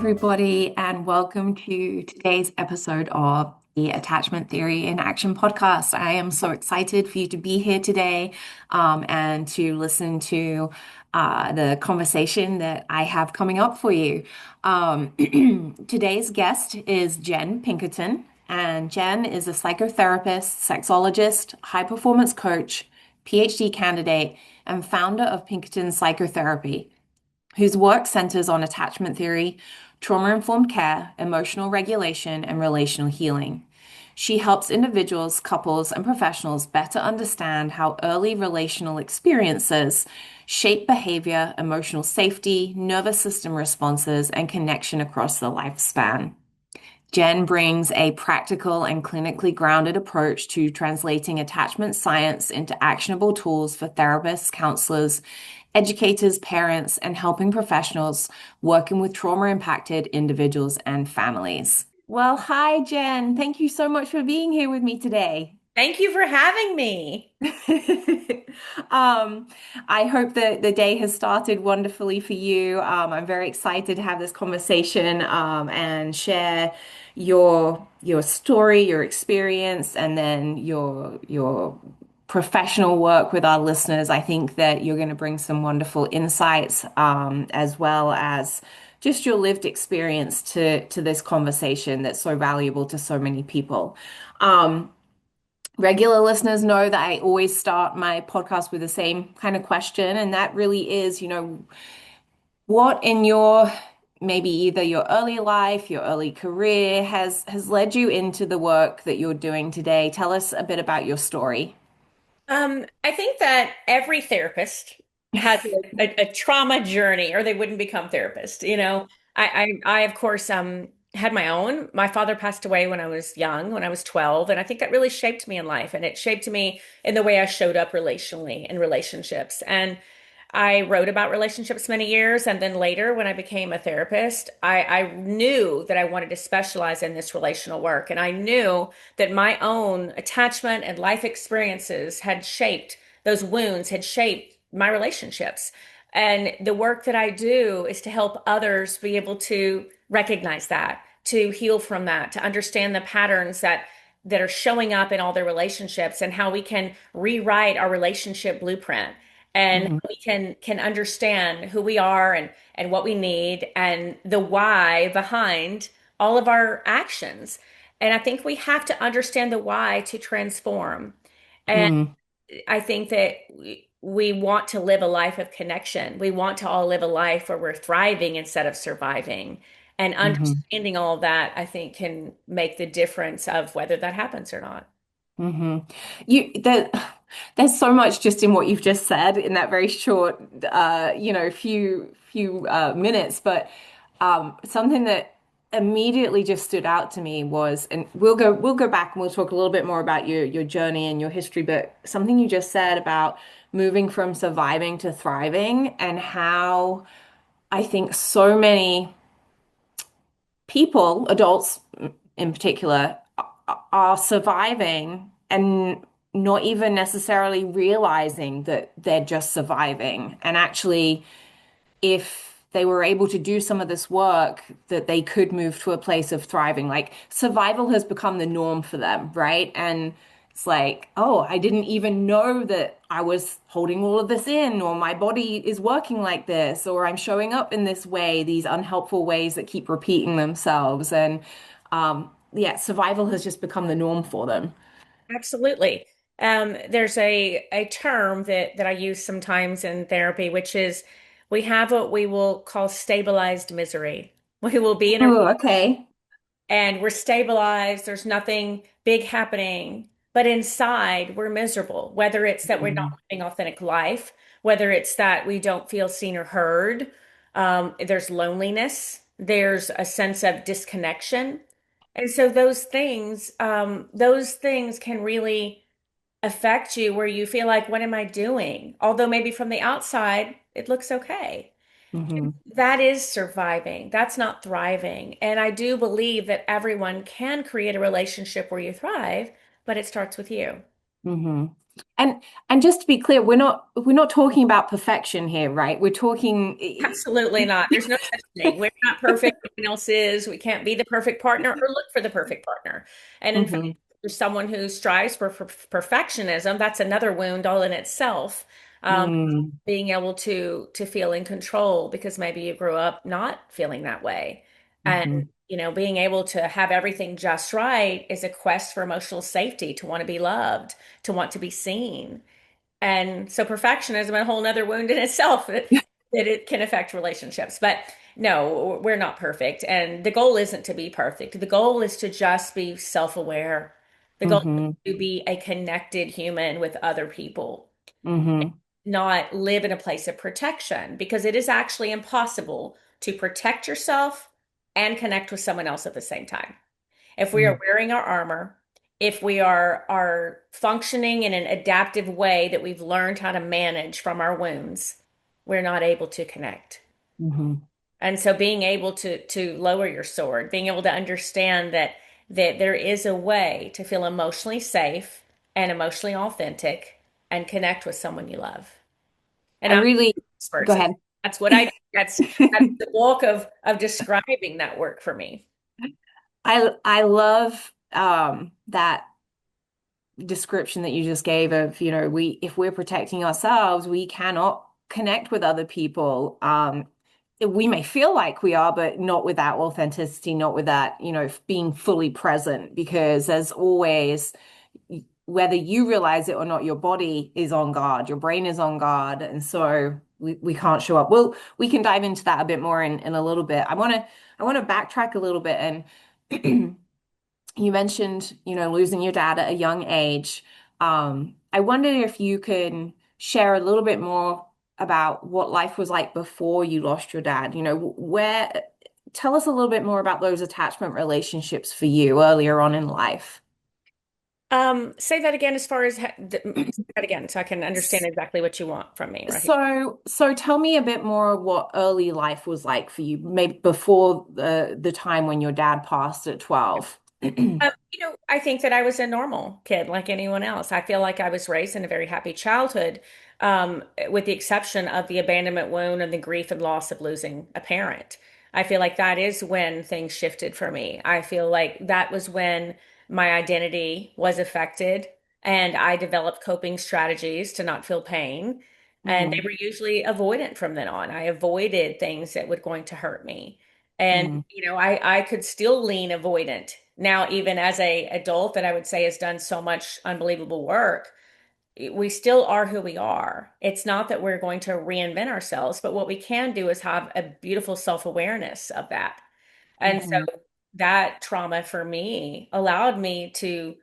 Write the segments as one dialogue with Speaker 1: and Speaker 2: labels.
Speaker 1: everybody, and welcome to today's episode of the Attachment Theory in Action podcast. I am so excited for you to be here today and to listen to the conversation that I have coming up for you. Today's guest is Jenn Pinkerton, and Jenn is a psychotherapist, sexologist, high performance coach, PhD candidate, and founder of Pinkerton Psychotherapy, whose work centers on attachment theory, trauma-informed care, emotional regulation, and relational healing. She helps individuals, couples, and professionals better understand how early relational experiences shape behavior, emotional safety, nervous system responses, and connection across the lifespan. Jenn brings a practical and clinically grounded approach to translating attachment science into actionable tools for therapists, counselors, educators, parents, and helping professionals working with trauma-impacted individuals and families. Well, hi, Jenn. Thank you so much for being here with me today.
Speaker 2: Thank you for having me.
Speaker 1: Um, I hope that the day has started wonderfully for you. I'm very excited to have this conversation and share your story, your experience, and then your professional work with our listeners. I think that you're going to bring some wonderful insights as well as just your lived experience to this conversation that's so valuable to so many people. Um, Regular listeners know that I always start my podcast with the same kind of question, and that really is, what in your maybe either your early life, your early career has led you into the work that you're doing today? Tell us a bit about your story.
Speaker 2: I think that every therapist has a trauma journey, or they wouldn't become therapists. I of course, had my own. My father passed away when I was young, when I was 12, and I think that really shaped me in life, and it shaped me in the way I showed up relationally in relationships. And I wrote about relationships many years, and then later, when I became a therapist, I knew that I wanted to specialize in this relational work, and I knew that my own attachment and life experiences had shaped those wounds, had shaped my relationships. And the work that I do is to help others be able to recognize that, to heal from that, to understand the patterns that are showing up in all their relationships, and how we can rewrite our relationship blueprint, and
Speaker 1: Mhm,
Speaker 2: we can understand who we are and what we need and the why behind all of our actions. And I think we have to understand the why to transform. And
Speaker 1: mhm,
Speaker 2: I think that we want to live a life of connection. We want to all live a life where we're thriving instead of surviving. And
Speaker 1: mhm,
Speaker 2: understanding all of that, I think, can make the difference of whether that happens or not.
Speaker 1: mhm. You that there's so much just in what you've just said in that very short, few minutes, but something that immediately just stood out to me was, and we'll go back and we'll talk a little bit more about your journey and your history, but something you just said about moving from surviving to thriving, and how I think so many people, adults in particular, are surviving and not even necessarily realizing that they're just surviving. And actually, if they were able to do some of this work, that they could move to a place of thriving. Like survival has become the norm for them, right? And it's like, oh, I didn't even know that I was holding all of this in, or my body is working like this, or I'm showing up in this way, these unhelpful ways that keep repeating themselves. And yeah, survival has just become the norm for them.
Speaker 2: Absolutely. There's a term that I use sometimes in therapy, which is we have what we will call stabilized misery. We will be in a
Speaker 1: Oh, okay.
Speaker 2: and we're stabilized, there's nothing big happening, but inside we're miserable, whether it's that we're not
Speaker 1: Mhm.
Speaker 2: living authentic life, whether it's that we don't feel seen or heard. There's loneliness, there's a sense of disconnection. And so those things can really affect you where you feel like, what am I doing? Although maybe from the outside, it looks okay.
Speaker 1: Hmm.
Speaker 2: That is surviving. That's not thriving. And I do believe that everyone can create a relationship where you thrive, but it starts with you.
Speaker 1: Hmm. And and just to be clear, we're not talking about perfection here, right? We're talking
Speaker 2: Absolutely not. There's no such thing. We're not perfect. No one else is. We can't be the perfect partner or look for the perfect partner. And in fact,
Speaker 1: Mhm,
Speaker 2: for someone who strives for perfectionism, that's another wound all in itself. Um,
Speaker 1: mm,
Speaker 2: Being able to feel in control because maybe you grew up not feeling that way. And
Speaker 1: mhm,
Speaker 2: being able to have everything just right is a quest for emotional safety, to want to be loved, to want to be seen. And so perfectionism, a whole nother wound in itself that it can affect relationships. But no, we're not perfect. And the goal isn't to be perfect. The goal is to just be self-aware. The goal
Speaker 1: mhm,
Speaker 2: is to be a connected human with other people,
Speaker 1: mhm,
Speaker 2: not live in a place of protection, because it is actually impossible to protect yourself and connect with someone else at the same time. If we are
Speaker 1: mhm,
Speaker 2: wearing our armor, if we are functioning in an adaptive way that we've learned how to manage from our wounds, we're not able to connect.
Speaker 1: mhm,
Speaker 2: And so being able to lower your sword, being able to understand that there is a way to feel emotionally safe and emotionally authentic and connect with someone you love. And
Speaker 1: I
Speaker 2: I'm an
Speaker 1: really
Speaker 2: expert,
Speaker 1: go
Speaker 2: so
Speaker 1: ahead.
Speaker 2: that's what I do. That's the bulk of describing that work for me.
Speaker 1: I love that description that you just gave of, we if we're protecting ourselves, we cannot connect with other people. We may feel like we are, but not with that authenticity, not with that, being fully present, because there's always, whether you realize it or not, your body is on guard, your brain is on guard, and so we can't show up. Well, we can dive into that a bit more in a little bit. I want to backtrack a little bit and you mentioned, losing your dad at a young age. I wonder if you can share a little bit more about what life was like before you lost your dad. Tell us a little bit more about those attachment relationships for you earlier on in life.
Speaker 2: Say that again as far as say that again so I can understand exactly what you want from me right here.
Speaker 1: So tell me a bit more of what early life was like for you, maybe before the time when your dad passed at 12.
Speaker 2: I think that I was a normal kid like anyone else. I feel like I was raised in a very happy childhood, with the exception of the abandonment wound and the grief and loss of losing a parent. I feel like that is when things shifted for me. I feel like that was when my identity was affected and I developed coping strategies to not feel pain. And they
Speaker 1: Mm,
Speaker 2: were usually avoidant from then on. I avoided things that were going to hurt me. And,
Speaker 1: mm,
Speaker 2: I could still lean avoidant now, even as a adult that I would say has done so much unbelievable work. We still are who we are. It's not that we're going to reinvent ourselves, but what we can do is have a beautiful self-awareness of that. And
Speaker 1: mhm,
Speaker 2: so that trauma for me allowed me to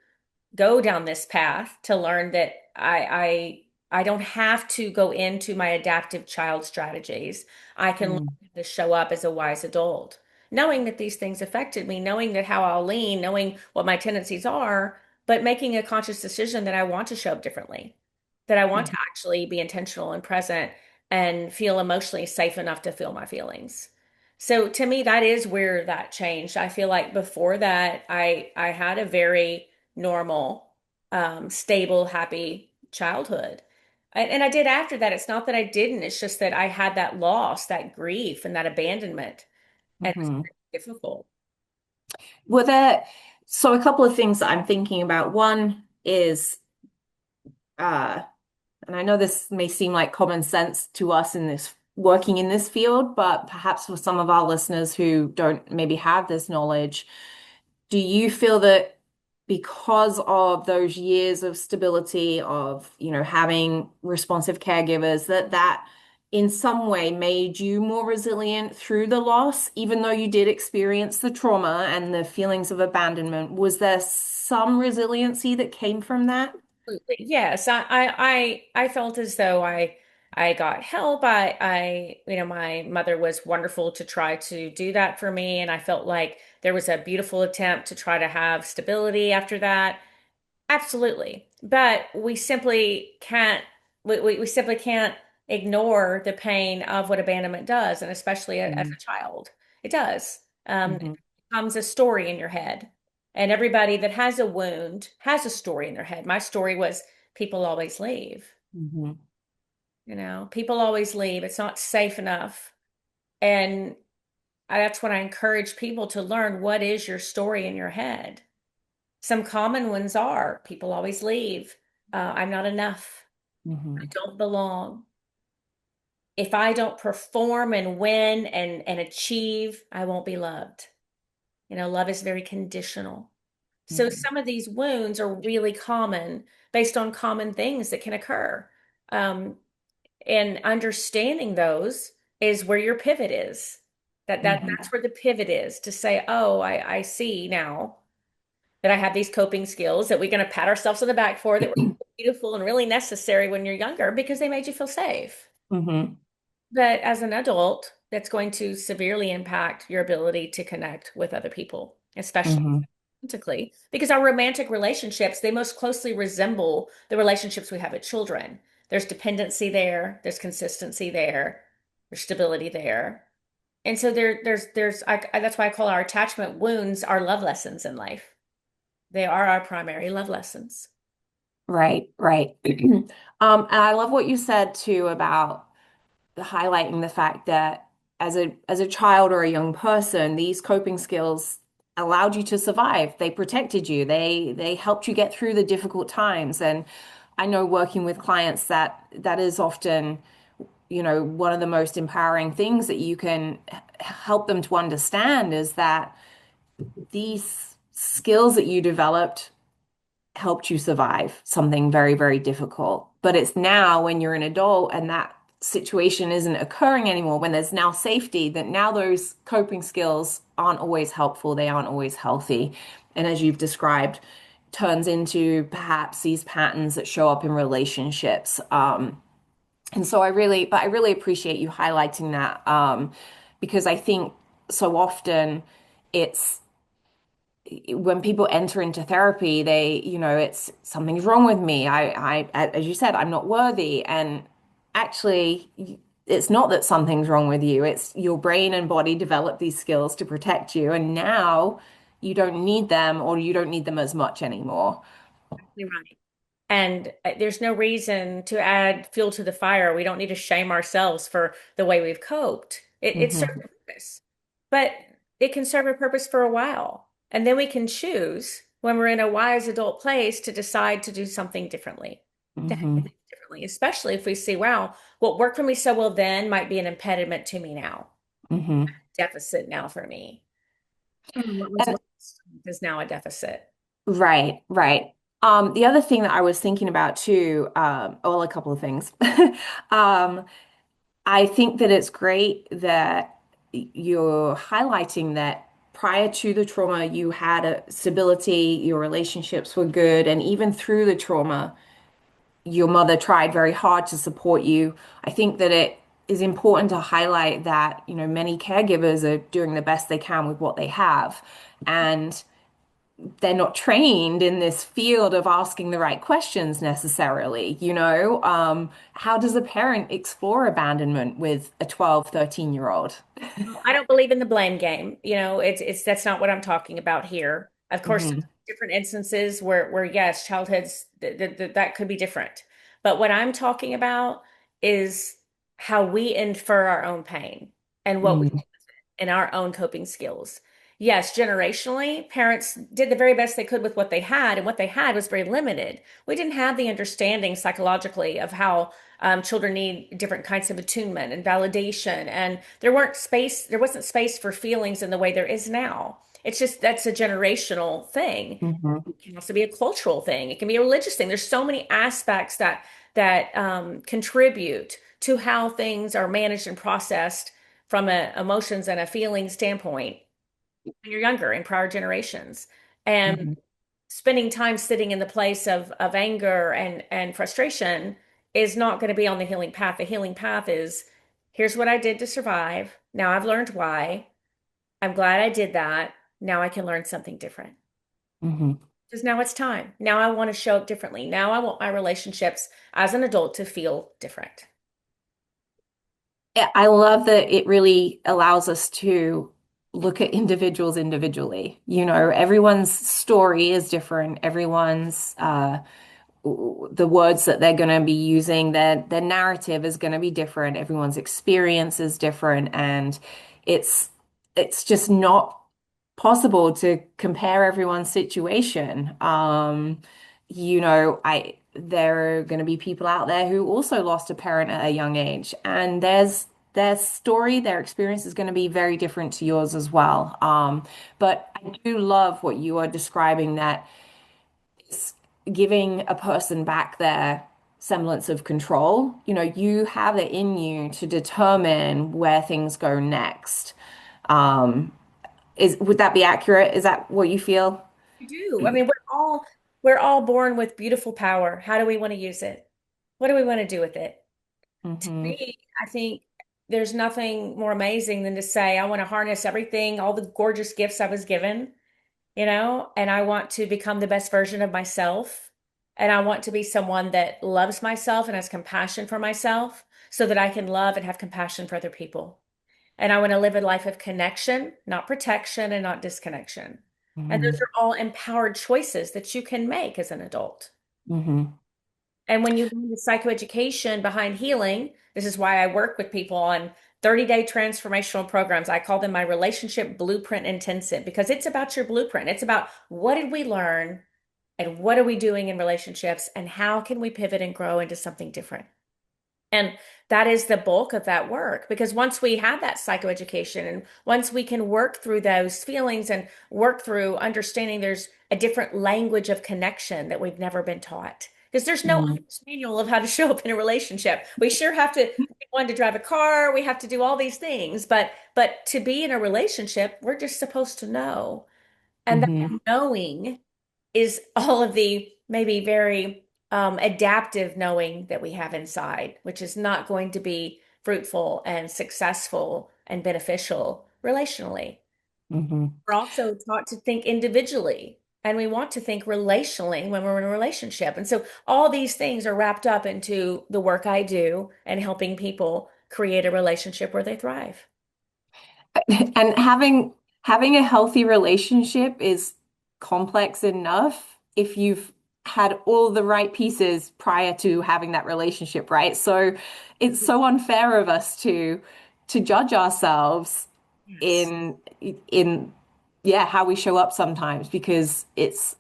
Speaker 2: go down this path to learn that I don't have to go into my adaptive child strategies. I can learn
Speaker 1: mm,
Speaker 2: to show up as a wise adult, knowing that these things affected me, knowing that how I'll lean, knowing what my tendencies are, but making a conscious decision that I want to show up differently, that I want to
Speaker 1: mhm,
Speaker 2: actually be intentional and present and feel emotionally safe enough to feel my feelings. So to me, that is where that changed. I feel like before that, I had a very normal, stable, happy childhood. And I did after that. It's not that I didn't, it's just that I had that loss, that grief, and that abandonment. And it's
Speaker 1: mhm.
Speaker 2: difficult.
Speaker 1: Were there, so a couple of things that I'm thinking about. One is, uh, and I know this may seem like common sense to us in this working in this field, but perhaps for some of our listeners who don't maybe have this knowledge, do you feel that because of those years of stability of, having responsive caregivers, that in some way made you more resilient through the loss, even though you did experience the trauma and the feelings of abandonment? Was there some resiliency that came from that?
Speaker 2: Absolutely. Yes, I felt as though I got help. My mother was wonderful to try to do that for me, and I felt like there was a beautiful attempt to try to have stability after that. Absolutely. But we simply can't ignore the pain of what abandonment does, and especially as
Speaker 1: Mm,
Speaker 2: a child. It does. It
Speaker 1: mhm,
Speaker 2: becomes a story in your head. And everybody that has a wound has a story in their head. My story was people always leave.
Speaker 1: Hmm.
Speaker 2: People always leave. It's not safe enough. And that's when I encourage people to learn what is your story in your head. Some common ones are people always leave. I'm not enough. I
Speaker 1: Hmm.
Speaker 2: don't belong. If I don't perform and win and achieve, I won't be loved. Love is very conditional. So
Speaker 1: Hmm.
Speaker 2: some of these wounds are really common based on common things that can occur. Um, and understanding those is where your pivot is. That's
Speaker 1: Hmm.
Speaker 2: where the pivot is to say, oh, I see now that I have these coping skills that we're going to pat ourselves on the back for that were beautiful and really necessary when you're younger because they made you feel safe.
Speaker 1: Hmm.
Speaker 2: But as an adult, that's going to severely impact your ability to connect with other people, especially
Speaker 1: Hmm.
Speaker 2: romantically, because our romantic relationships, they most closely resemble the relationships we have with children. There's dependency there, there's consistency there, there's stability there. And so that's why I call our attachment wounds our love lessons in life. They are our primary love lessons.
Speaker 1: Right, right. And I love what you said too about highlighting the fact that as a child or a young person, these coping skills allowed you to survive. They protected you. They helped you get through the difficult times. And I know working with clients that is often, one of the most empowering things that you can help them to understand is that these skills that you developed helped you survive something very, very difficult. But it's now when you're an adult and that situation isn't occurring anymore, when there's now safety, that now those coping skills aren't always helpful, they aren't always healthy. And as you've described, turns into perhaps these patterns that show up in relationships. And so I really appreciate you highlighting that because I think so often it's when people enter into therapy, it's something's wrong with me. As you said, I'm not worthy. And actually, it's not that something's wrong with you. It's your brain and body develop these skills to protect you. And now you don't need them or you don't need them as much anymore.
Speaker 2: You're right. And there's no reason to add fuel to the fire. We don't need to shame ourselves for the way we've coped. It serves
Speaker 1: Hmm.
Speaker 2: a purpose, but it can serve a purpose for a while. And then we can choose when we're in a wise adult place to decide to do something differently, to
Speaker 1: Hmm.
Speaker 2: handle things differently, especially if we see, wow, what worked for me so well then might be an impediment to me now,
Speaker 1: Hmm.
Speaker 2: deficit now for me. What was
Speaker 1: And
Speaker 2: once is now a deficit.
Speaker 1: right, right. The other thing that I was thinking about too, well, a couple of things. Um, I think that it's great that you're highlighting that prior to the trauma, you had a stability, your relationships were good, and even through the trauma, your mother tried very hard to support you. I think that it is important to highlight that, many caregivers are doing the best they can with what they have. And they're not trained in this field of asking the right questions necessarily, how does a parent explore abandonment with a 12, 13-year-old?
Speaker 2: I don't believe in the blame game. It's that's not what I'm talking about here. Of course,
Speaker 1: Hmm.
Speaker 2: there's different instances where yes, childhoods that could be different. But what I'm talking about is how we infer our own pain and what we
Speaker 1: Hmm.
Speaker 2: in our own coping skills. Yes, generationally, parents did the very best they could with what they had, and what they had was very limited. We didn't have the understanding psychologically of how children need different kinds of attunement and validation, and there wasn't space for feelings in the way there is now. It's just that's a generational thing.
Speaker 1: Hmm.
Speaker 2: It can also be a cultural thing. It can be a religious thing. There's so many aspects that contribute to how things are managed and processed from a emotions and a feeling standpoint when you're younger in prior generations. And
Speaker 1: Hmm.
Speaker 2: spending time sitting in the place of anger and frustration is not going to be on the healing path. The healing path is here's what I did to survive. Now I've learned why. I'm glad I did that. Now I can learn something different.
Speaker 1: Hmm.
Speaker 2: Because now it's time. Now I want to show up differently. Now I want my relationships as an adult to feel different.
Speaker 1: I love that it really allows us to look at individuals individually. Everyone's story is different. Everyone's the words that they're going to be using, their narrative is going to be different. Everyone's experience is different, and it's it's just not possible to compare everyone's situation. I there are going to be people out there who also lost a parent at a young age, and their story, their experience is going to be very different to yours as well. But I do love what you are describing, that it's giving a person back their semblance of control. You have it in you to determine where things go next. Um, would that be accurate? Is that what you feel?
Speaker 2: You do. I mean, we're all born with beautiful power. How do we want to use it? What do we want to do with it? To
Speaker 1: Mm-hmm.
Speaker 2: me, I think there's nothing more amazing than to say, I want to harness everything, all the gorgeous gifts I was given, and I want to become the best version of myself. And I want to be someone that loves myself and has compassion for myself so that I can love and have compassion for other people. And I want to live a life of connection, not protection and not disconnection. And those
Speaker 1: Mm-hmm.
Speaker 2: are all empowered choices that you can make as an adult.
Speaker 1: Mm-hmm.
Speaker 2: And when you learn the psychoeducation behind healing, this is why I work with people on 30-day transformational programs. I call them my relationship blueprint intensive because it's about your blueprint. It's about what did we learn and what are we doing in relationships and how can we pivot and grow into something different. And that is the bulk of that work because once we have that psychoeducation and once we can work through those feelings and work through understanding there's a different language of connection that we've never been taught. Because there's no
Speaker 1: Mm-hmm.
Speaker 2: owner's manual of how to show up in a relationship. We sure have to be one to drive a car, we have to do all these things, but to be in a relationship, we're just supposed to know. And that
Speaker 1: Mm-hmm.
Speaker 2: knowing is all of the maybe very adaptive knowing that we have inside, which is not going to be fruitful and successful and beneficial relationally.
Speaker 1: Mm-hmm.
Speaker 2: We're also taught to think individually and we want to think relationally when we're in a relationship. And so all these things are wrapped up into the work I do and helping people create a relationship where they thrive.
Speaker 1: And having a healthy relationship is complex enough if you've had all the right pieces prior to having that relationship, right? So it's so unfair of us to judge ourselves
Speaker 2: Yes.
Speaker 1: in yeah, how we show up sometimes, because it's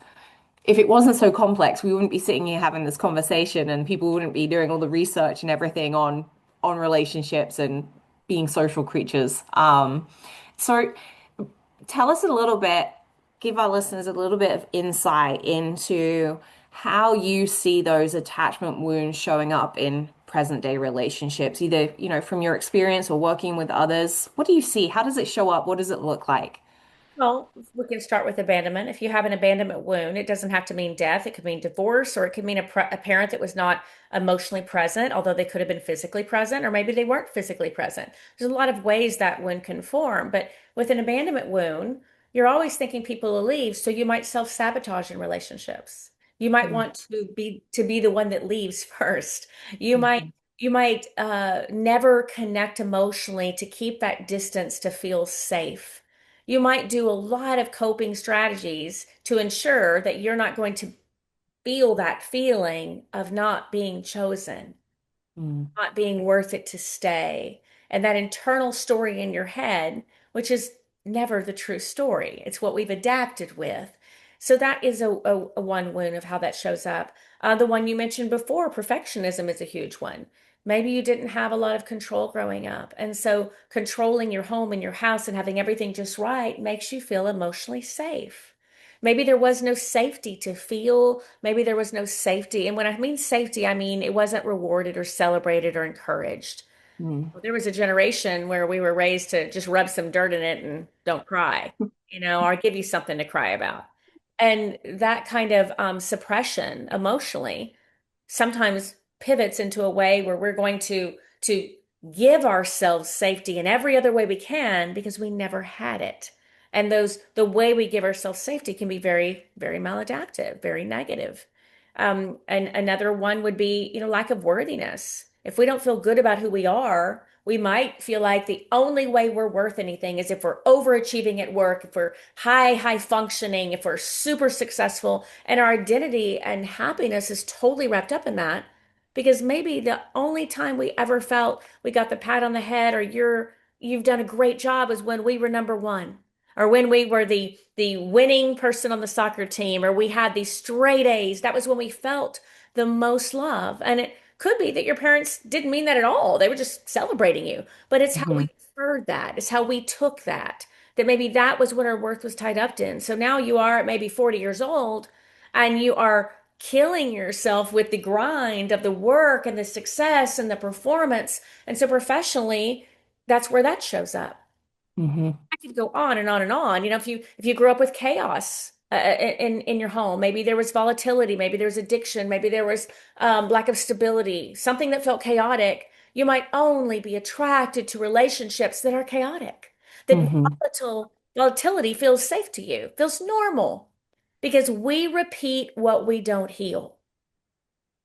Speaker 1: if it wasn't so complex, we wouldn't be sitting here having this conversation, and people wouldn't be doing all the research and everything on relationships and being social creatures. So tell us a little bit, give our listeners a little bit of insight into how you see those attachment wounds showing up in present day relationships, either, from your experience or working with others. What do you see? How does it show up? What does it look like?
Speaker 2: Well, we can start with abandonment. If you have an abandonment wound, it doesn't have to mean death. It could mean divorce, or it could mean a parent that was not emotionally present, although they could have been physically present, or maybe they weren't physically present. There's a lot of ways that wound can form. But with an abandonment wound, you're always thinking people will leave, so you might self-sabotage in relationships. You might want to be the one that leaves first. You might
Speaker 1: Mhm.
Speaker 2: you might never connect emotionally to keep that distance to feel safe. You might do a lot of coping strategies to ensure that you're not going to feel that feeling of not being chosen,
Speaker 1: Mm,
Speaker 2: not being worth it to stay. And that internal story in your head, which is never the true story, it's what we've adapted with. So that is a one wound of how that shows up. The one you mentioned before, perfectionism, is a huge one. Maybe you didn't have a lot of control growing up. And so controlling your home and your house and having everything just right makes you feel emotionally safe. Maybe there was no safety to feel. Maybe there was no safety. And when I mean safety, I mean it wasn't rewarded or celebrated or encouraged.
Speaker 1: mm,
Speaker 2: There was a generation where we were raised to just rub some dirt in it and don't cry, or give you something to cry about. And that kind of suppression emotionally sometimes pivots into a way where we're going to give ourselves safety in every other way we can because we never had it. And the way we give ourselves safety can be very, very maladaptive, very negative. And another one would be, lack of worthiness. If we don't feel good about who we are, we might feel like the only way we're worth anything is if we're overachieving at work, if we're high functioning, if we're super successful, and our identity and happiness is totally wrapped up in that. Because maybe the only time we ever felt we got the pat on the head or you've done a great job is when we were number one, or when we were the winning person on the soccer team, or we had these straight A's. That was when we felt the most love. And it could be that your parents didn't mean that at all. They were just celebrating you. But it's how we
Speaker 1: Hmm.
Speaker 2: heard that. It's how we took that. That maybe that was what our worth was tied up in. So now you are at maybe 40 years old and you are killing yourself with the grind of the work and the success and the performance. And so professionally, that's where that shows up.
Speaker 1: Hmm.
Speaker 2: I could go on and on and on. If you grew up with chaos in your home, maybe there was volatility, maybe there was addiction, maybe there was lack of stability, something that felt chaotic. You might only be attracted to relationships that are chaotic. That
Speaker 1: Hmm.
Speaker 2: volatility feels safe to you, feels normal, because we repeat what we don't heal.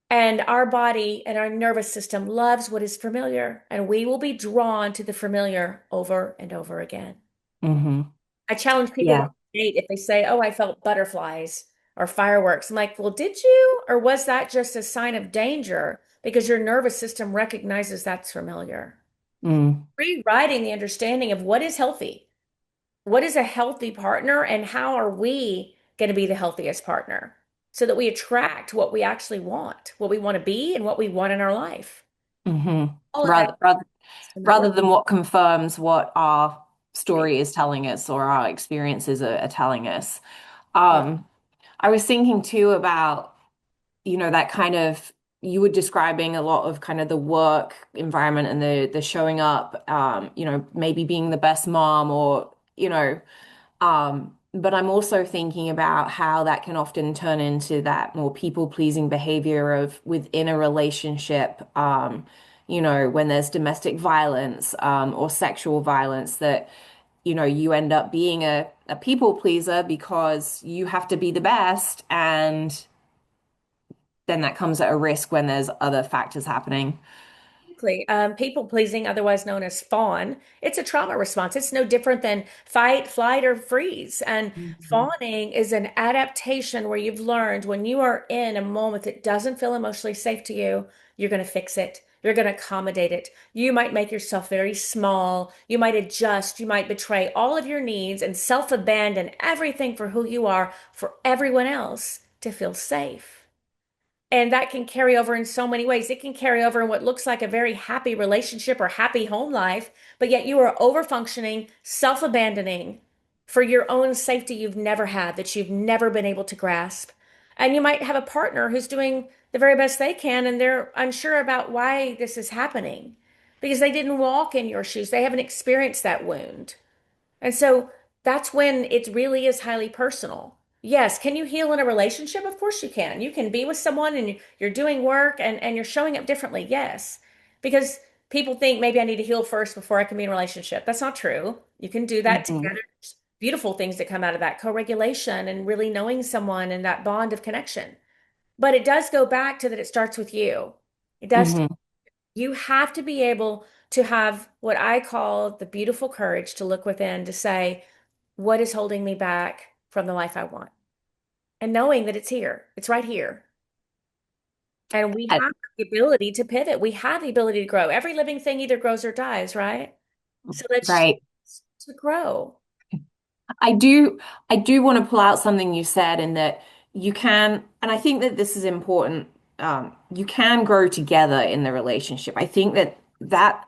Speaker 2: And our body and our nervous system loves what is familiar, and we will be drawn to the familiar over and over again.
Speaker 1: Hmm.
Speaker 2: I challenge people to
Speaker 1: Yeah.
Speaker 2: date if they say, "Oh, I felt butterflies or fireworks." I'm like, "Well, did you? Or was that just a sign of danger because your nervous system recognizes that's familiar?"
Speaker 1: Mm.
Speaker 2: Rewriting the understanding of what is healthy, what is a healthy partner, and how are we going to be the healthiest partner so that we attract what we actually want, what we want to be, and what we want in our life.
Speaker 1: Hmm.
Speaker 2: All of that
Speaker 1: Rather, rather,
Speaker 2: in that
Speaker 1: rather
Speaker 2: work.
Speaker 1: than what confirms what our
Speaker 2: Right.
Speaker 1: story is telling us or our experiences are telling us.
Speaker 2: Yeah.
Speaker 1: Um, I was thinking too about, that kind of, you were describing a lot of kind of the work environment and the showing up, maybe being the best mom or, but I'm also thinking about how that can often turn into that more people-pleasing behavior of within a relationship, when there's domestic violence, or sexual violence that, you end up being a people pleaser because you have to be the best, and then that comes at a risk when there's other factors happening.
Speaker 2: Exactly. People pleasing, otherwise known as fawn, it's a trauma response. It's no different than fight, flight, or freeze. And
Speaker 1: Mhm.
Speaker 2: fawning is an adaptation where you've learned when you are in a moment that doesn't feel emotionally safe to you, you're going to fix it. You're going to accommodate it. You might make yourself very small. You might adjust. You might betray all of your needs and self-abandon everything for who you are for everyone else to feel safe. And that can carry over in so many ways. It can carry over in what looks like a very happy relationship or happy home life, but yet you are overfunctioning, self-abandoning for your own safety you've never had, that you've never been able to grasp. And you might have a partner who's doing the very best they can, and they're unsure about why this is happening because they didn't walk in your shoes. They haven't experienced that wound. And so that's when it really is highly personal. Yes, can you heal in a relationship? Of course you can. You can be with someone and you're doing work and you're showing up differently. Yes. Because people think maybe I need to heal first before I can be in a relationship. That's not true. You can do that
Speaker 1: Hmm.
Speaker 2: together. There's beautiful things that come out of that co-regulation and really knowing someone and that bond of connection. But it does go back to that it starts with you. It does.
Speaker 1: Hmm.
Speaker 2: You have to be able to have what I call the beautiful courage to look within to say, what is holding me back from the life I want? And knowing that it's here, it's right here. And we have the ability to pivot. We have the ability to grow. Every living thing either grows or dies, right? So let's
Speaker 1: Right.
Speaker 2: choose to grow.
Speaker 1: I do want to pull out something you said in that you can, and I think that this is important. You can grow together in the relationship. I think that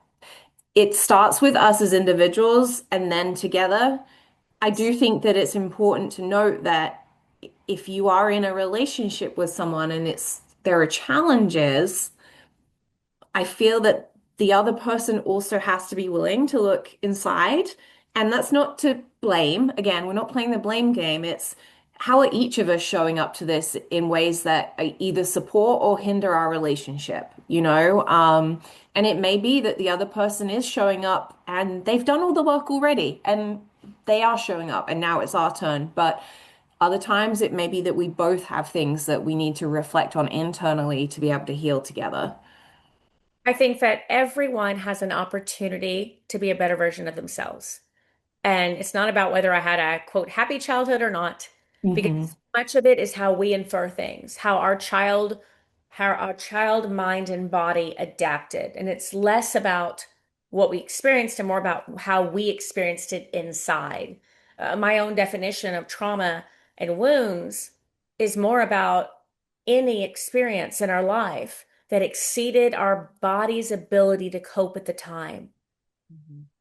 Speaker 1: it starts with us as individuals and then together. I do think that it's important to note that if you are in a relationship with someone and there are challenges, I feel that the other person also has to be willing to look inside. And that's not to blame. Again, we're not playing the blame game. It's how are each of us showing up to this in ways that either support or hinder our relationship, you know? And it may be that the other person is showing up and they've done all the work already and they are showing up and now it's our turn. But other times it may be that we both have things that we need to reflect on internally to be able to heal together.
Speaker 2: I think that everyone has an opportunity to be a better version of themselves. And it's not about whether I had a quote happy childhood or not, because
Speaker 1: Hmm.
Speaker 2: much of it is how we infer things, how our child mind and body adapted. And it's less about what we experienced and more about how we experienced it inside. My own definition of trauma and wounds is more about any experience in our life that exceeded our body's ability to cope at the time.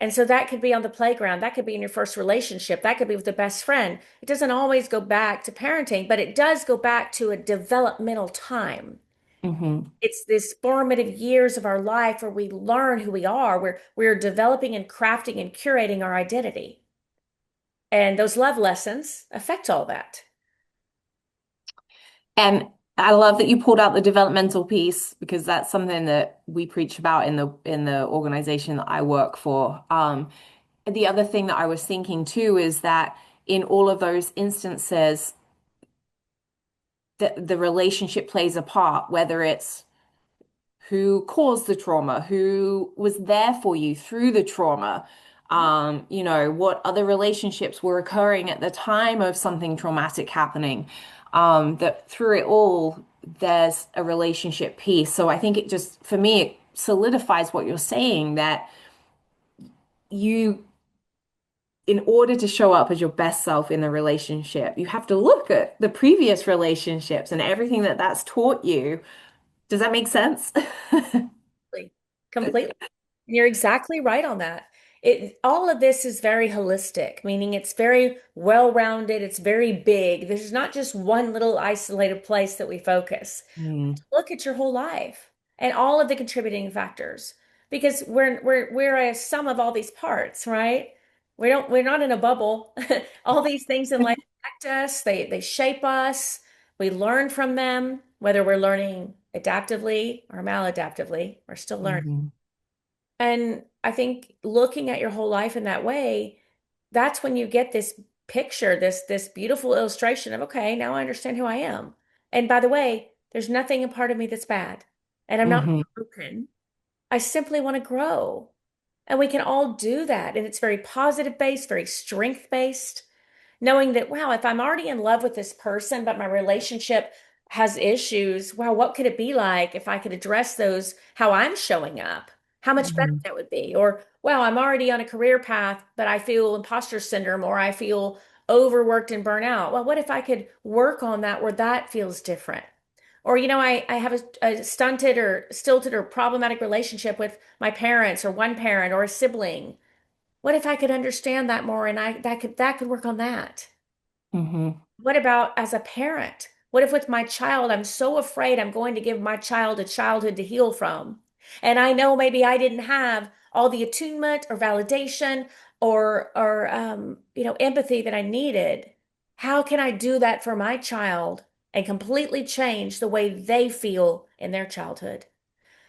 Speaker 2: And so that could be on the playground. That could be in your first relationship. That could be with a best friend. It doesn't always go back to parenting, but it does go back to a developmental time.
Speaker 1: Hmm.
Speaker 2: It's this formative years of our life where we learn who we are, where we're developing and crafting and curating our identity. And those love lessons affect all that.
Speaker 1: And I love that you pulled out the developmental piece because that's something that we preach about in the organization that I work for. The other thing that I was thinking too is that in all of those instances, the relationship plays a part, whether it's who caused the trauma, who was there for you through the trauma, what other relationships were occurring at the time of something traumatic happening. That through it all, there's a relationship piece. So I think it just, for me, it solidifies what you're saying that you, in order to show up as your best self in the relationship, you have to look at the previous relationships and everything that that's taught you. Does that make sense?
Speaker 2: Completely. Completely. You're exactly right on that. All of this is very holistic, meaning it's very well-rounded, it's very big. There's not just one little isolated place that we focus.
Speaker 1: Mm,
Speaker 2: Look at your whole life and all of the contributing factors because we're a sum of all these parts, right? We're not in a bubble. All these things in life affect us, they shape us. We learn from them, whether we're learning adaptively or maladaptively, we're still learning.
Speaker 1: mhm,
Speaker 2: And I think looking at your whole life in that way, that's when you get this picture, this beautiful illustration of, okay, now I understand who I am. And by the way, there's nothing a part of me that's bad. And I'm not
Speaker 1: mhm,
Speaker 2: broken. I simply want to grow. And we can all do that. And it's very positive based, very strength based knowing that, wow, if I'm already in love with this person, but my relationship has issues, wow, what could it be like if I could address those, how I'm showing up? How much better
Speaker 1: mhm,
Speaker 2: that would be. Or, wow, I'm already on a career path, but I feel imposter syndrome or I feel overworked and burnout. Well, what if I could work on that where that feels different? Or, I have a stunted or stilted or problematic relationship with my parents or one parent or a sibling. What if I could understand that more and I that could work on that?
Speaker 1: mhm,
Speaker 2: What about as a parent? What if with my child, I'm so afraid I'm going to give my child a childhood to heal from? And I know maybe I didn't have all the attunement or validation or empathy that I needed. How can I do that for my child and completely change the way they feel in their childhood?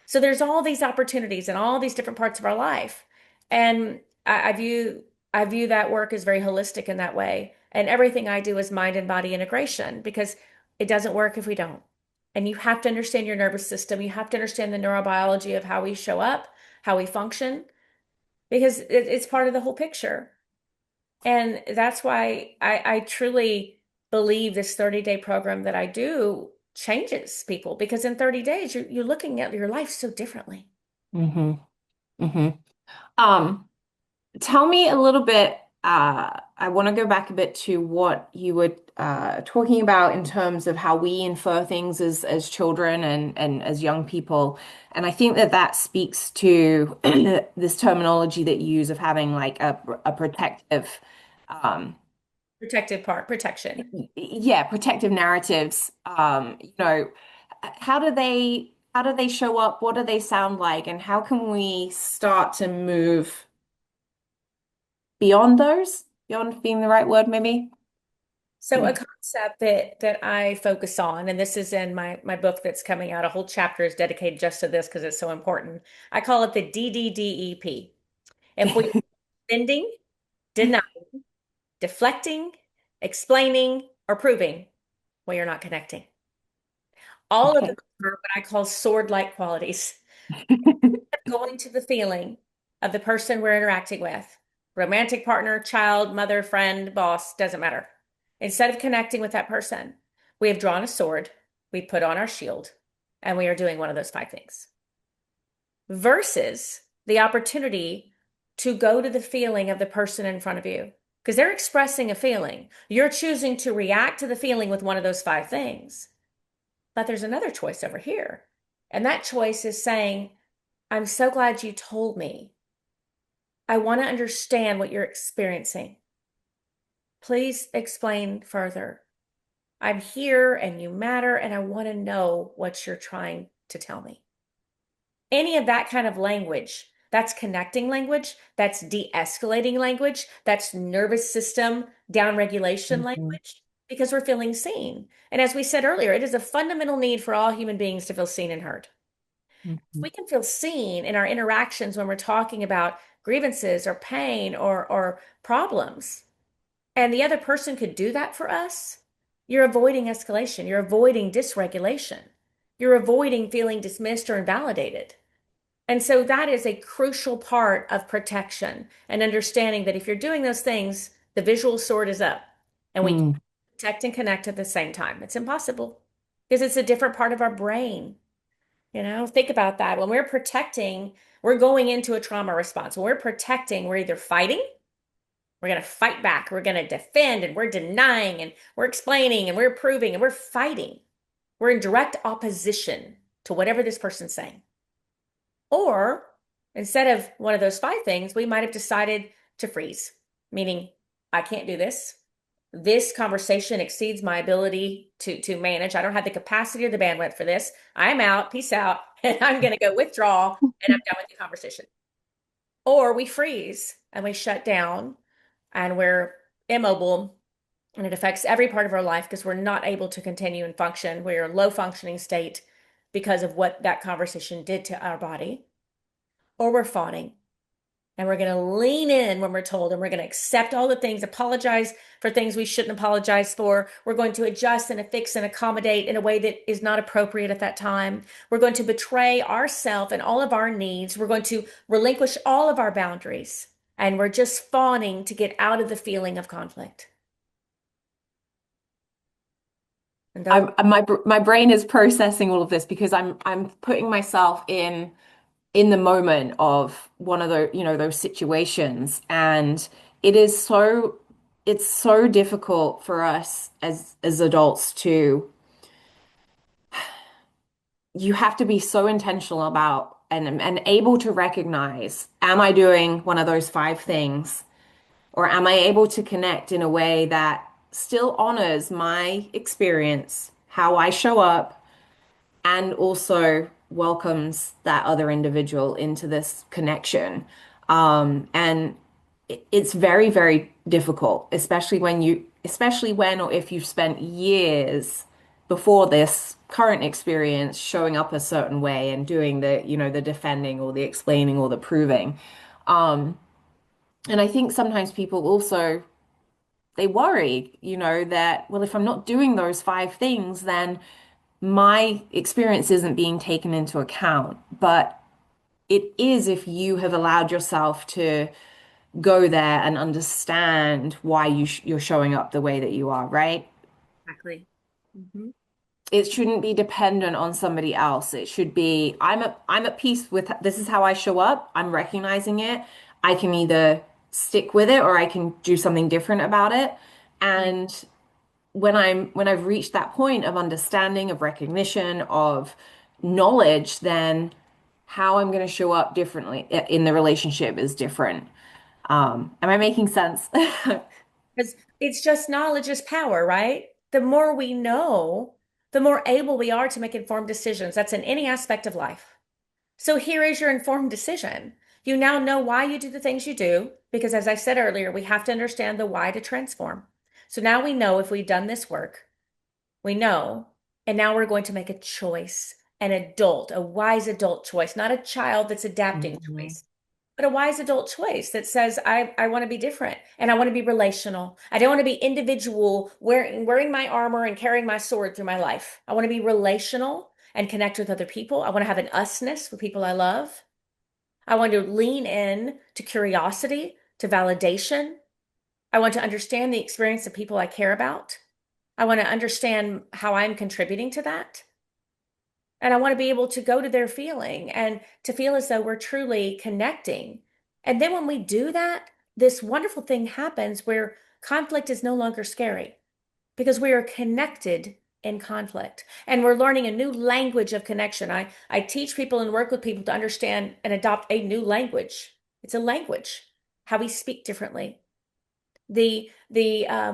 Speaker 2: So there's all these opportunities in all these different parts of our life. And I view that work as very holistic in that way. And everything I do is mind and body integration because it doesn't work if we don't. And you have to understand your nervous system. You have to understand the neurobiology of how we show up, how we function, because it's part of the whole picture. And that's why I truly believe this 30-day program that I do changes people because in 30 days you're looking at your life so differently.
Speaker 1: mhm, mhm. Um, Tell me a little bit. I want to go back a bit to what you were talking about in terms of how we infer things as children and as young people. And I think that that speaks to this terminology that you use of having like a protective, um,
Speaker 2: Protective part, protection.
Speaker 1: yeah, protective narratives. How do they show up? What do they sound like? And how can we start to move beyond those? Beyond being the right word, maybe?
Speaker 2: So a concept that I focus on, and this is in my book that's coming out, a whole chapter is dedicated just to this because it's so important. I call it the DDDEP. If we defending, denying, deflecting, explaining, or proving, we are not connecting. All of them
Speaker 1: Okay.
Speaker 2: are what I call sword-like qualities. Going to the feeling of the person we're interacting with, romantic partner, child, mother, friend, boss, doesn't matter. Instead of connecting with that person, we have drawn a sword, we put on our shield, and we are doing one of those five things. Versus the opportunity to go to the feeling of the person in front of you. Because they're expressing a feeling. You're choosing to react to the feeling with one of those five things. But there's another choice over here. And that choice is saying, I'm so glad you told me. I want to understand what you're experiencing. Please explain further. I'm here and you matter, and I want to know what you're trying to tell me. Any of that kind of language, that's connecting language, that's de-escalating language, that's nervous system downregulation
Speaker 1: Mhm,
Speaker 2: language, because we're feeling seen. And as we said earlier, it is a fundamental need for all human beings to feel seen and heard. If
Speaker 1: mhm,
Speaker 2: we can feel seen in our interactions when we're talking about grievances or pain or problems, and the other person could do that for us, you're avoiding escalation, you're avoiding dysregulation, you're avoiding feeling dismissed or invalidated. And so that is a crucial part of protection and understanding that if you're doing those things, the visual sword is up and we can
Speaker 1: mm.
Speaker 2: protect and connect at the same time. It's impossible because it's a different part of our brain. Think about that. When we're protecting, we're going into a trauma response. When we're protecting, we're either fighting, we're going to fight back, we're going to defend, and we're denying, and we're explaining, and we're proving, and we're fighting. We're in direct opposition to whatever this person's saying. Or instead of one of those five things, we might have decided to freeze, meaning I can't do this. This conversation exceeds my ability to manage. I don't have the capacity or the bandwidth for this. I'm out. Peace out. And I'm going to go withdraw and I'm done with the conversation. Or we freeze and we shut down and we're immobile and it affects every part of our life because we're not able to continue and function. We're in a low functioning state because of what that conversation did to our body. Or we're fawning and we're going to lean in when we're told and we're going to accept all the things, apologize for things we shouldn't apologize for. We're going to adjust and fix and accommodate in a way that is not appropriate at that time. We're going to betray ourselves and all of our needs. We're going to relinquish all of our boundaries. And we're just fawning to get out of the feeling of conflict. And those,
Speaker 1: My brain is processing all of this because I'm putting myself in the moment of one of those, those situations, and it is so it's so difficult for us as adults to you have to be so intentional about and able to recognize, am I doing one of those five things? Or am I able to connect in a way that still honors my experience, how I show up, and also welcomes that other individual into this connection? And it's very, very difficult, especially when or if you've spent years before this current experience showing up a certain way and doing the defending or the explaining or the proving. Um, and I think sometimes people also they worry, that, well, if I'm not doing those five things, then my experience isn't being taken into account. But it is if you have allowed yourself to go there and understand why you're showing up the way that you are, right?
Speaker 2: exactly. Mhm.
Speaker 1: It shouldn't be dependent on somebody else. It should be, I'm at peace with this is how I show up. I'm recognizing it. I can either stick with it or I can do something different about it. And when I've reached that point of understanding, of recognition, of knowledge, then how I'm going to show up differently in the relationship is different. Am I making sense?
Speaker 2: Because it's just knowledge is power, right? The more we know, the more able we are to make informed decisions. That's in any aspect of life. So here is your informed decision. You now know why you do the things you do, because as I said earlier, we have to understand the why to transform. So now we know if we've done this work, we know, and now we're going to make a choice, an adult, a wise adult choice, not a child that's adapting
Speaker 1: Mhm.
Speaker 2: choice, but a wise adult choice that says, I want to be different and I want to be relational. I don't want to be individual, wearing my armor and carrying my sword through my life. I want to be relational and connect with other people. I want to have an usness with people I love. I want to lean in to curiosity, to validation. I want to understand the experience of people I care about. I want to understand how I'm contributing to that. And I want to be able to go to their feeling and to feel as though we're truly connecting. And then when we do that, this wonderful thing happens where conflict is no longer scary because we are connected in conflict and we're learning a new language of connection. I teach people and work with people to understand and adopt a new language. It's a language, how we speak differently, the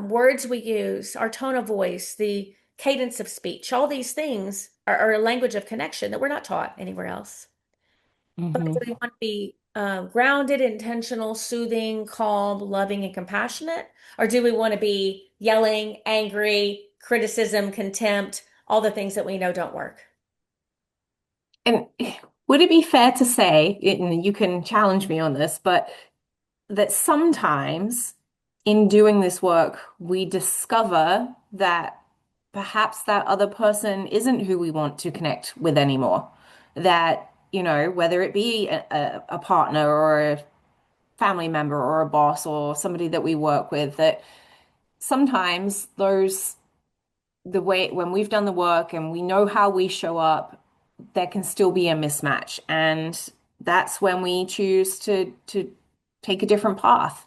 Speaker 2: words we use, our tone of voice, the cadence of speech, all these things are a language of connection that we're not taught anywhere else. But do
Speaker 1: Hmm.
Speaker 2: we want to be grounded, intentional, soothing, calm, loving, and compassionate? Or do we want to be yelling, angry, criticism, contempt, all the things that we know don't work?
Speaker 1: And would it be fair to say, and you can challenge me on this, but that sometimes in doing this work, we discover that perhaps that other person isn't who we want to connect with anymore. That, whether it be a partner or a family member or a boss or somebody that we work with, that sometimes the way when we've done the work and we know how we show up, there can still be a mismatch. And that's when we choose to take a different path.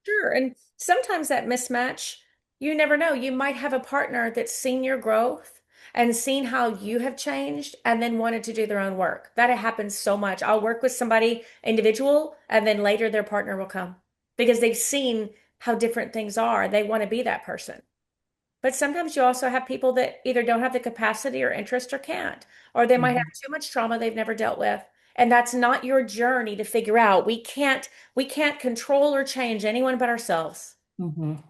Speaker 2: Sure. And sometimes that mismatch, you never know. You might have a partner that's seen your growth and seen how you have changed and then wanted to do their own work. That happens so much. I'll work with somebody individual and then later their partner will come because they've seen how different things are. They want to be that person. But sometimes you also have people that either don't have the capacity or interest or can't, or they might have
Speaker 1: Mhm.
Speaker 2: too much trauma they've never dealt with. And that's not your journey to figure out. We can't control or change anyone but ourselves.
Speaker 1: Mhm.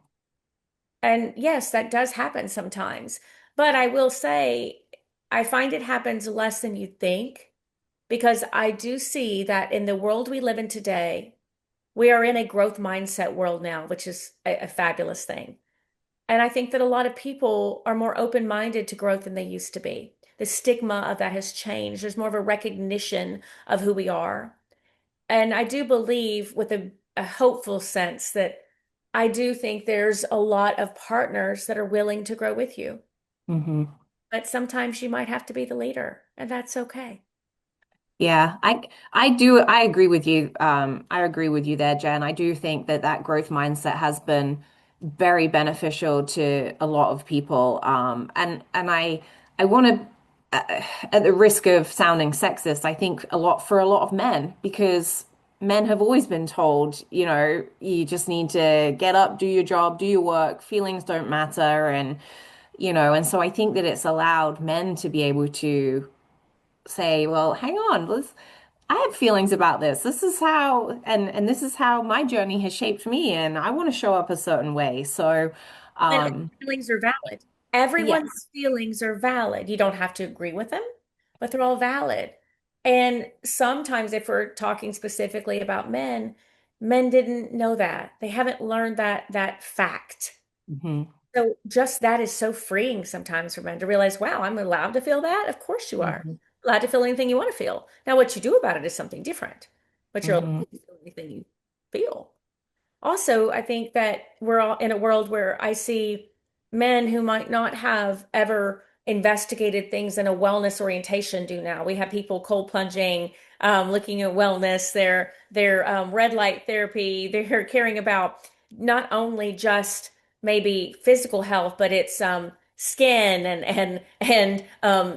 Speaker 2: And yes, that does happen sometimes. But I will say, I find it happens less than you think because I do see that in the world we live in today, we are in a growth mindset world now, which is a fabulous thing. And I think that a lot of people are more open-minded to growth than they used to be. The stigma of that has changed. There's more of a recognition of who we are. And I do believe with a hopeful sense that I do think there's a lot of partners that are willing to grow with you.
Speaker 1: Mhm.
Speaker 2: But sometimes you might have to be the leader, and that's okay.
Speaker 1: Yeah, I agree with you. I agree with you there, Jen. I do think that that growth mindset has been very beneficial to a lot of people. And I want to, at the risk of sounding sexist, I think a lot of men, because men have always been told, you just need to get up, do your job, do your work, feelings don't matter, and so I think that it's allowed men to be able to say, well, hang on, I have feelings about this. This is how, and this is how my journey has shaped me, and I want to show up a certain way. So,
Speaker 2: And
Speaker 1: um,
Speaker 2: feelings are valid.
Speaker 1: yeah.
Speaker 2: Everyone's feelings are valid. You don't have to agree with them, but they're all valid. And sometimes, if we're talking specifically about men, men didn't know that. They haven't learned that fact.
Speaker 1: Hmm.
Speaker 2: So just that is so freeing sometimes for men to realize, wow, I'm allowed to feel that. Of course you are.
Speaker 1: Hmm.
Speaker 2: Allowed to feel anything you want to feel. Now, what you do about it is something different, but you're allowed
Speaker 1: Hmm.
Speaker 2: to feel anything you feel. Also, I think that we're all in a world where I see men who might not have ever investigated things in a wellness orientation do now. We have people cold plunging, looking at wellness, their red light therapy. They're caring about not only just maybe physical health, but it's skin and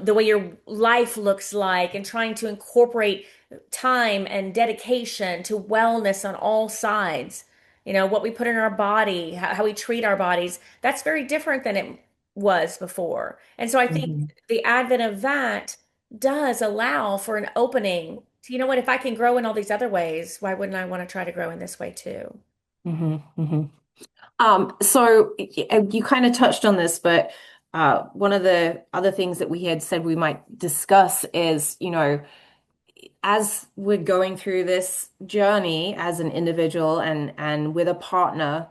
Speaker 2: the way your life looks like, and trying to incorporate time and dedication to wellness on all sides. What we put in our body, how we treat our bodies, that's very different than it was before. And so I think
Speaker 1: Hmm.
Speaker 2: the advent of that does allow for an opening to, you know what, if I can grow in all these other ways, why wouldn't I want to try to grow in this way too?
Speaker 1: Hmm. Hmm. So you kind of touched on this, but one of the other things that we had said we might discuss is, as we're going through this journey as an individual and with a partner,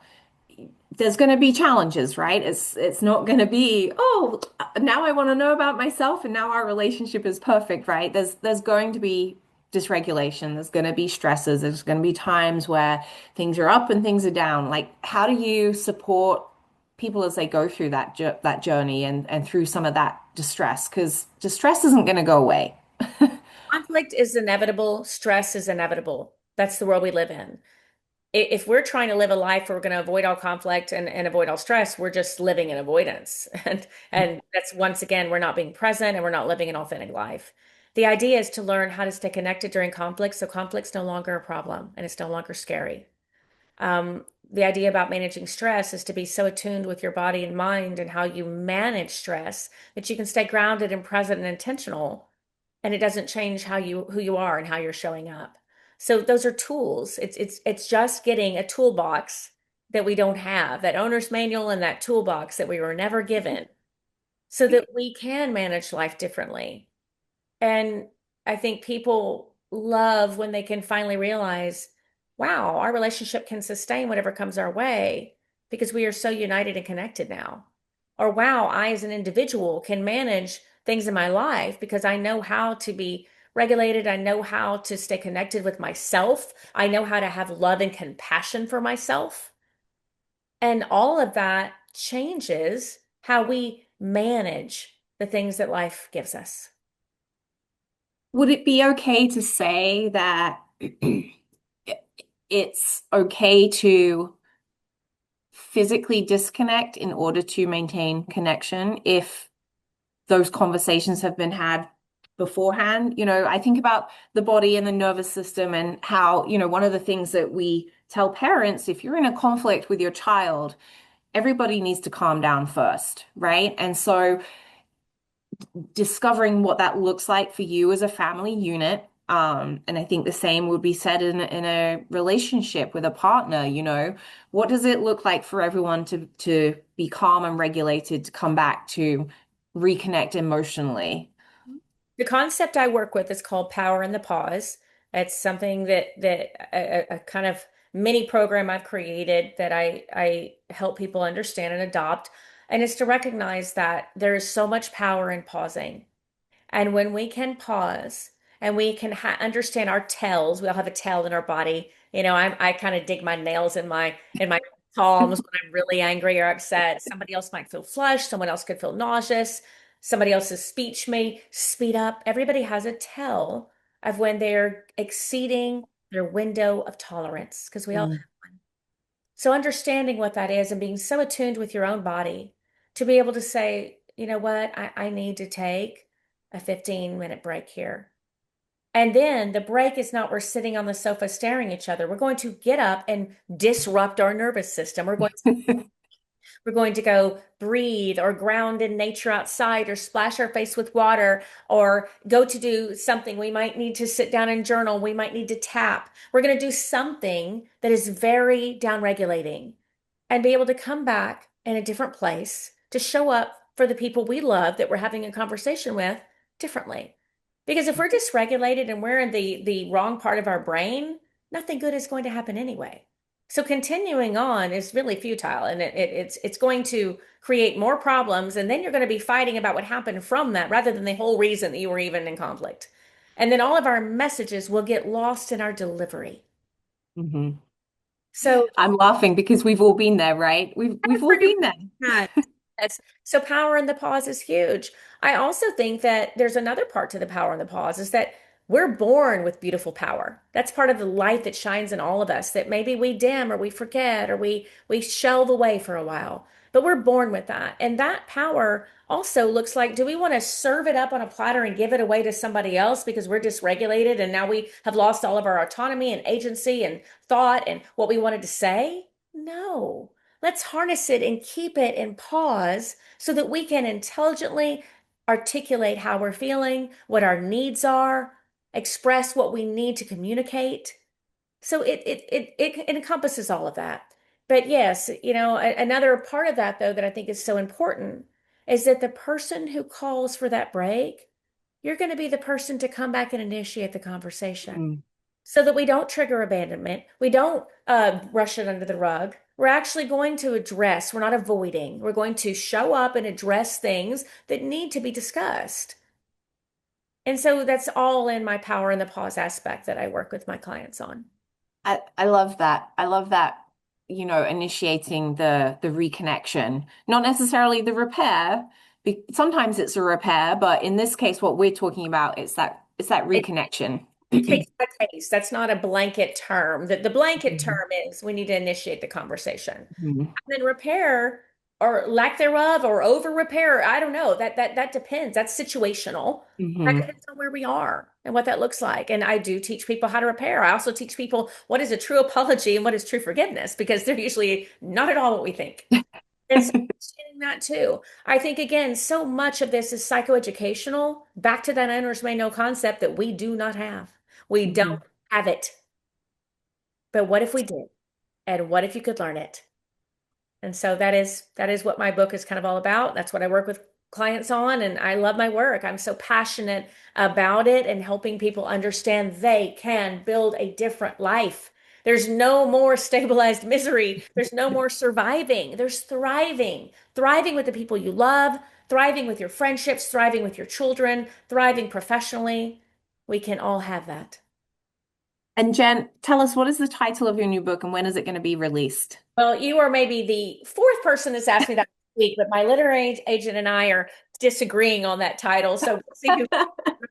Speaker 1: there's going to be challenges, right? It's not going to be, oh, now I want to know about myself and now our relationship is perfect, right? There's going to be dysregulation. There's going to be stresses. There's going to be times where things are up and things are down. Like, how do you support people as they go through that journey and through some of that distress? Because distress isn't going to go away.
Speaker 2: Conflict is inevitable, stress is inevitable. That's the world we live in. If we're trying to live a life where we're going to avoid all conflict and avoid all stress, we're just living in avoidance. And that's once again, we're not being present and we're not living an authentic life. The idea is to learn how to stay connected during conflict, so conflict's no longer a problem and it's no longer scary. The idea about managing stress is to be so attuned with your body and mind and how you manage stress that you can stay grounded and present and intentional, and it doesn't change how you who you are and how you're showing up. So those are tools. It's just getting a toolbox that we don't have, that owner's manual and that toolbox that we were never given, so that we can manage life differently. And I think people love when they can finally realize, wow, our relationship can sustain whatever comes our way because we are so united and connected now. Or wow, I as an individual can manage things in my life because I know how to be regulated. I know how to stay connected with myself. I know how to have love and compassion for myself. And all of that changes how we manage the things that life gives us.
Speaker 1: Would it be okay to say that it's okay to physically disconnect in order to maintain connection if those conversations have been had beforehand? I think about the body and the nervous system and how, one of the things that we tell parents, if you're in a conflict with your child, everybody needs to calm down first, right? And so discovering what that looks like for you as a family unit. And I think the same would be said in a relationship with a partner, what does it look like for everyone to be calm and regulated, to come back to reconnect emotionally?
Speaker 2: The concept I work with is called Power in the Pause. It's something that a kind of mini program I've created that I help people understand and adopt. And it's to recognize that there is so much power in pausing. And when we can pause and we can understand our tells, we all have a tell in our body. I kind of dig my nails in my palms when I'm really angry or upset. Somebody else might feel flushed. Someone else could feel nauseous. Somebody else's speech may speed up. Everybody has a tell of when they're exceeding their window of tolerance because we all.
Speaker 1: Mm.
Speaker 2: So understanding what that is and being so attuned with your own body to be able to say, you know what, I need to take a 15-minute break here. And then the break is not we're sitting on the sofa staring at each other. We're going to get up and disrupt our nervous system. We're going to go breathe or ground in nature outside or splash our face with water or go to do something. We might need to sit down and journal. We might need to tap. We're going to do something that is very downregulating and be able to come back in a different place to show up for the people we love that we're having a conversation with differently. Because if we're dysregulated and we're in the wrong part of our brain, nothing good is going to happen anyway. So continuing on is really futile and it's going to create more problems. And then you're going to be fighting about what happened from that rather than the whole reason that you were even in conflict. And then all of our messages will get lost in our delivery.
Speaker 1: Mhm.
Speaker 2: So
Speaker 1: I'm laughing because we've all been there, right? We've all been there.
Speaker 2: that. Yes. So power in the pause is huge. I also think that there's another part to the power in the pause is that we're born with beautiful power. That's part of the light that shines in all of us that maybe we dim or we forget or we shelve away for a while. But we're born with that. And that power also looks like, do we want to serve it up on a platter and give it away to somebody else because we're dysregulated and now we have lost all of our autonomy and agency and thought and what we wanted to say? No. Let's harness it and keep it in pause so that we can intelligently articulate how we're feeling, what our needs are, express what we need to communicate. So it encompasses all of that. But yes, another part of that though that I think is so important is that the person who calls for that break, you're going to be the person to come back and initiate the conversation
Speaker 1: Mm.
Speaker 2: so that we don't trigger abandonment. We don't brush it under the rug. We're actually going to address, we're not avoiding. We're going to show up and address things that need to be discussed. And so that's all in my power in the pause aspect that I work with my clients on.
Speaker 1: I love that. I love that, initiating the reconnection, not necessarily the repair. Sometimes it's a repair, but in this case, what we're talking about, it's that
Speaker 2: It
Speaker 1: reconnection.
Speaker 2: case by case. That's not a blanket term. The blanket
Speaker 1: Mhm.
Speaker 2: term is we need to initiate the conversation. And
Speaker 1: Mhm.
Speaker 2: then repair or lack thereof or over repair, I don't know. That depends. That's situational. That
Speaker 1: Mhm.
Speaker 2: depends on where we are and what that looks like. And I do teach people how to repair. I also teach people what is a true apology and what is true forgiveness because they're usually not at all what we think. And so understanding that too. I think again, so much of this is psychoeducational. Back to that owner's may know concept that we do not have. We don't
Speaker 1: Mhm.
Speaker 2: have it. But what if we did? And what if you could learn it? And so that is what my book is kind of all about. That's what I work with clients on, and I love my work. I'm so passionate about it and helping people understand they can build a different life. There's no more stabilized misery. There's no more surviving. There's thriving. Thriving with the people you love, thriving with your friendships, thriving with your children, thriving professionally. We can all have that.
Speaker 1: And Jen, tell us, what is the title of your new book and when is it going to be released?
Speaker 2: Well, you are maybe the fourth person that's asked me that this week, but my literary agent and I are disagreeing on that title. So we'll see who,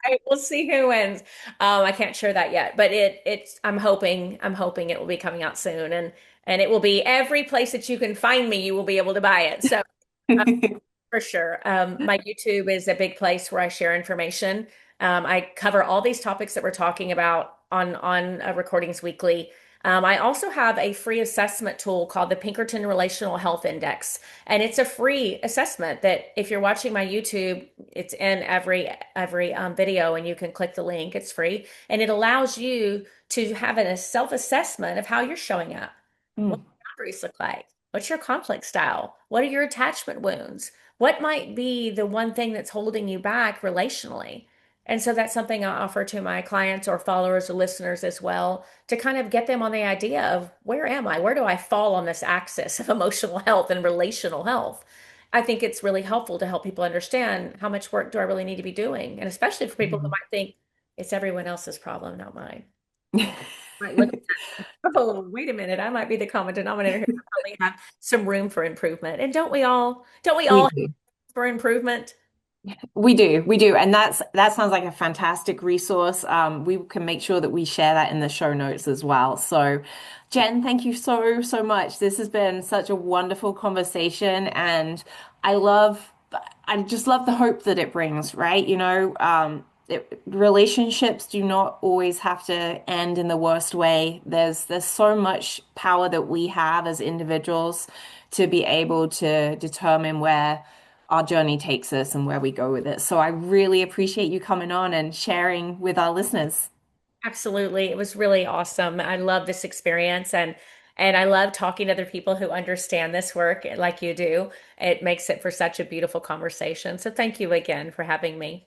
Speaker 2: right? We'll see who wins. I can't share that yet, but it's I'm hoping it will be coming out soon, and it will be every place that you can find me, you will be able to buy it. So for sure. My YouTube is a big place where I share information. I cover all these topics that we're talking about on recordings weekly. I also have a free assessment tool called the Pinkerton Relational Health Index, and it's a free assessment that if you're watching my YouTube, it's in every video, and you can click the link. It's free, and it allows you to have a self-assessment of how you're showing up. What
Speaker 1: Mm.
Speaker 2: do boundaries look like? What's your conflict style? What are your attachment wounds? What might be the one thing that's holding you back relationally? And so that's something I offer to my clients or followers or listeners as well to kind of get them on the idea of where am I? Where do I fall on this axis of emotional health and relational health? I think it's really helpful to help people understand how much work do I really need to be doing? And especially for people who
Speaker 1: Mhm.
Speaker 2: might think it's everyone else's problem, not mine. Might look at that. Oh, wait a minute. I might be the common denominator here. I probably have some room for improvement. And don't we all? Don't we
Speaker 1: We
Speaker 2: all
Speaker 1: do.
Speaker 2: for improvement?
Speaker 1: We do, and that sounds like a fantastic resource. We can make sure that we share that in the show notes as well. So, Jen, thank you so much. This has been such a wonderful conversation, and I love, I just love the hope that it brings, right? Relationships do not always have to end in the worst way. There's so much power that we have as individuals to be able to determine where our journey takes us and where we go with it. So I really appreciate you coming on and sharing with our listeners.
Speaker 2: Absolutely. It was really awesome. I love this experience and I love talking to other people who understand this work like you do. It makes it for such a beautiful conversation. So thank you again for having me.